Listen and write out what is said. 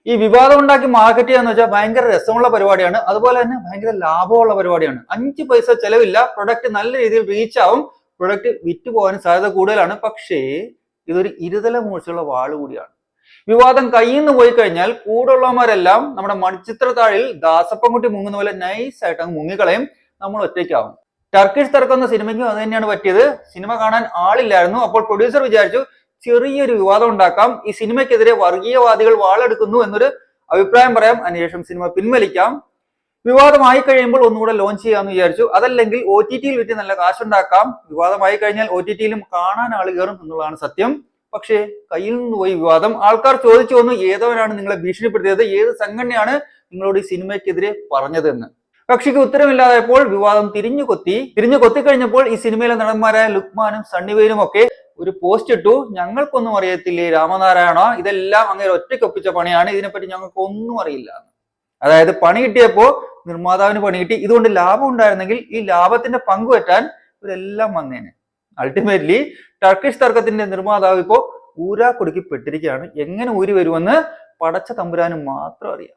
ഈ വിവാദം ഉണ്ടാക്കി മാർക്കറ്റ് ചെയ്യാന്ന് വെച്ചാൽ ഭയങ്കര രസമുള്ള പരിപാടിയാണ്. അതുപോലെ തന്നെ ഭയങ്കര ലാഭമുള്ള പരിപാടിയാണ്. 5 പൈസ ചെലവില്ല, പ്രൊഡക്റ്റ് നല്ല രീതിയിൽ റീച്ച് ആവും, പ്രൊഡക്റ്റ് വിറ്റ് പോകാനും സാധ്യത കൂടുതലാണ്. പക്ഷേ ഇതൊരു ഇരുതല മൂർച്ചയുള്ള വാള് കൂടിയാണ്. വിവാദം കയ്യിൽ നിന്ന് പോയി കഴിഞ്ഞാൽ കൂടുള്ളവന്മാരെല്ലാം നമ്മുടെ മണിച്ചിത്ര താഴിൽ ദാസപ്പൻകുട്ടി മുങ്ങുന്ന പോലെ നൈസായിട്ട് അങ്ങ് മുങ്ങിക്കളയും, നമ്മൾ ഒറ്റയ്ക്കാവും. ടർക്കിഷ് തർക്കം എന്ന സിനിമയ്ക്കും അത് തന്നെയാണ് പറ്റിയത്. സിനിമ കാണാൻ ആളില്ലായിരുന്നു. അപ്പോൾ പ്രൊഡ്യൂസർ വിചാരിച്ചു ചെറിയൊരു വിവാദം ഉണ്ടാക്കാം, ഈ സിനിമയ്ക്കെതിരെ വർഗീയവാദികൾ വാളെടുക്കുന്നു എന്നൊരു അഭിപ്രായം പറയാം, അതിനുശേഷം സിനിമ പിൻവലിക്കാം. വിവാദമായി കഴിയുമ്പോൾ ഒന്നുകൂടെ ലോഞ്ച് ചെയ്യാമെന്ന് വിചാരിച്ചു. അതല്ലെങ്കിൽ OTT-യിൽ വിറ്റ് നല്ല കാശുണ്ടാക്കാം. വിവാദമായി കഴിഞ്ഞാൽ OTT-യിലും കാണാൻ ആൾ കയറും എന്നുള്ളതാണ് സത്യം. പക്ഷേ കയ്യിൽ നിന്ന് പോയി വിവാദം. ആൾക്കാർ ചോദിച്ചു വന്നു, ഏതവനാണ് നിങ്ങളെ ഭീഷണിപ്പെടുത്തിയത്, ഏത് സംഘടനയാണ് നിങ്ങളോട് ഈ സിനിമയ്ക്കെതിരെ പറഞ്ഞതെന്ന്. കക്ഷിക്ക് ഉത്തരമില്ലാതായപ്പോൾ വിവാദം തിരിഞ്ഞു കൊത്തിക്കഴിഞ്ഞപ്പോൾ ഈ സിനിമയിലെ നടന്മാരായ ലുക്മാനും സണ്ണിവെയിലും ഒക്കെ ഒരു പോസ്റ്റ് ഇട്ടു, ഞങ്ങൾക്കൊന്നും അറിയത്തില്ലേ രാമനാരായണ, ഇതെല്ലാം അങ്ങനെ ഒറ്റയ്ക്കൊപ്പിച്ച പണിയാണ്, ഇതിനെപ്പറ്റി ഞങ്ങൾക്ക് ഒന്നും അറിയില്ല. അതായത് പണി കിട്ടിയപ്പോ നിർമ്മാതാവിന് പണി കിട്ടി, ഇതുകൊണ്ട് ലാഭം ഉണ്ടായിരുന്നെങ്കിൽ ഈ ലാഭത്തിന്റെ പങ്കുപറ്റാൻ ഇവരെല്ലാം വന്നേനെ. അൾട്ടിമേറ്റ്ലി ടർക്കിഷ് തർക്കത്തിന്റെ നിർമ്മാതാവ് ഇപ്പോ ഊരാ കുടുക്കി പെട്ടിരിക്കുകയാണ്. എങ്ങനെ ഊരി വരുമെന്ന് പടച്ച തമ്പുരാന് മാത്രം അറിയാം.